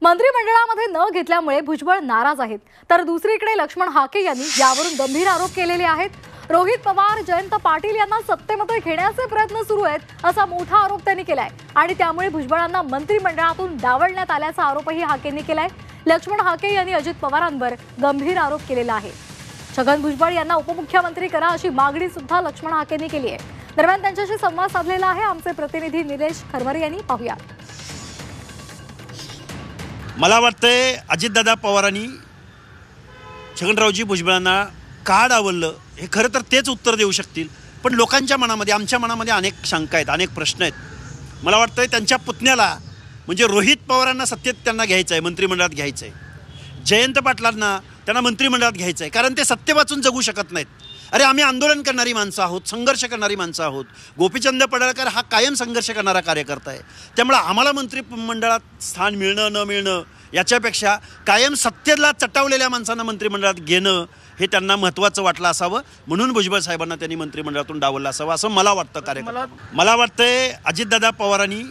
मंत्रिमंडळामध्ये न घेतल्यामुळे भुजबळ नाराज आहेत, तर दुसरीकडे लक्ष्मण हाके यांनी यावरून गंभीर आरोप केलेले आहेत. रोहित पवार, जयंत पाटील यांना सत्तेमध्ये घेण्याचे प्रयत्न सुरू आहेत असा मोठा आरोप त्यांनी केलाय आणि त्यामुळे भुजबळांना मंत्रिमंडळातून डावलण्यात आल्याचा आरोपही हाकेंनी केलाय. लक्ष्मण हाके यांनी अजित पवारांवर गंभीर आरोप केलेला आहे. छगन भुजबळ यांना उपमुख्यमंत्री करा अशी मागणी सुद्धा लक्ष्मण हाकेंनी केली आहे. दरम्यान त्यांच्याशी संवाद साधलेला आहे आमचे प्रतिनिधी निलेश खरमरे यांनी. पाहूया. मला वाटतंय अजितदादा पवारांनी छगनरावजी भुजबळांना का डावललं हे खरं तर तेच उत्तर देऊ शकतील. पण लोकांच्या मनामध्ये, आमच्या मनामध्ये अनेक शंका आहेत, अनेक प्रश्न आहेत. मला वाटतंय त्यांच्या पुतण्याला म्हणजे रोहित पवारांना सत्तेत त्यांना घ्यायचं आहे, मंत्रिमंडळात घ्यायचं आहे. जयंत पाटलांना त्यांना मंत्रिमंडळात घ्यायचं आहे, कारण ते सत्ते वाचून जगू शकत नाहीत. अरे आम्ही आंदोलन करणारी माणसं आहोत, संघर्ष करणारी माणसं आहोत. गोपीचंद पडळकर हा कायम संघर्ष करणारा कार्यकर्ता आहे. त्यामुळे आम्हाला मंत्रिमंडळात स्थान मिळणं न मिळणं याच्यापेक्षा कायम सत्तेला चटावलेल्या माणसांना मंत्रिमंडळात घेणं हे त्यांना महत्त्वाचं वाटलं असावं, म्हणून भुजबळ साहेबांना त्यांनी मंत्रिमंडळातून डावललं असावं असं मला वाटतं. कार्यकर्ता मला वाटतंय अजितदादा पवारांनी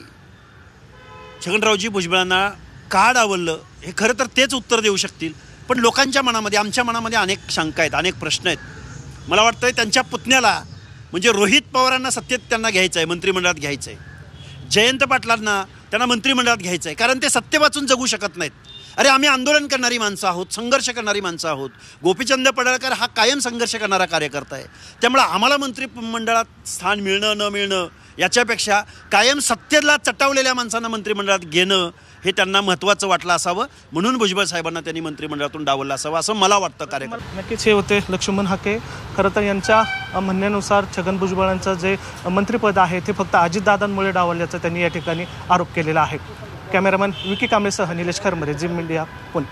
छगनरावजी भुजबळांना का डावललं हे खरं तर तेच उत्तर देऊ शकतील. पण लोकांच्या मनामध्ये, आमच्या मनामध्ये अनेक शंका आहेत, अनेक प्रश्न आहेत. मला वाटतंय त्यांच्या पुतण्याला म्हणजे रोहित पवारांना सत्तेत त्यांना घ्यायचं आहे, मंत्रिमंडळात घ्यायचं आहे. जयंत पाटलांना त्यांना मंत्रिमंडळात घ्यायचं आहे, कारण ते सत्ते वाचून जगू शकत नाहीत. अरे आम्ही आंदोलन करणारी माणसं आहोत, संघर्ष करणारी माणसं आहोत. गोपीचंद पडळकर हा कायम संघर्ष करणारा कार्यकर्ता आहे. त्यामुळे आम्हाला मंत्रिमंडळात स्थान मिळणं न मिळणं याच्यापेक्षा कायम सत्तेला चटावलेल्या माणसांना मंत्रिमंडळात घेणं हे त्यांना महत्त्वाचं वाटलं असावं, म्हणून भुजबळ साहेबांना त्यांनी मंत्रिमंडळातून डावललं असावं असं मला वाटतं. कार्यकर्ता नक्कीच हे होते लक्ष्मण हाके. खरं तर यांच्या म्हणण्यानुसार छगन भुजबळांचं जे मंत्रिपद आहे ते फक्त अजितदादांमुळे डावलल्याचा त्यांनी या ठिकाणी आरोप केलेला आहे. कॅमेरामॅन विकी कांबळेसह निलेश खरमरे, झी मीडिया, पुणे.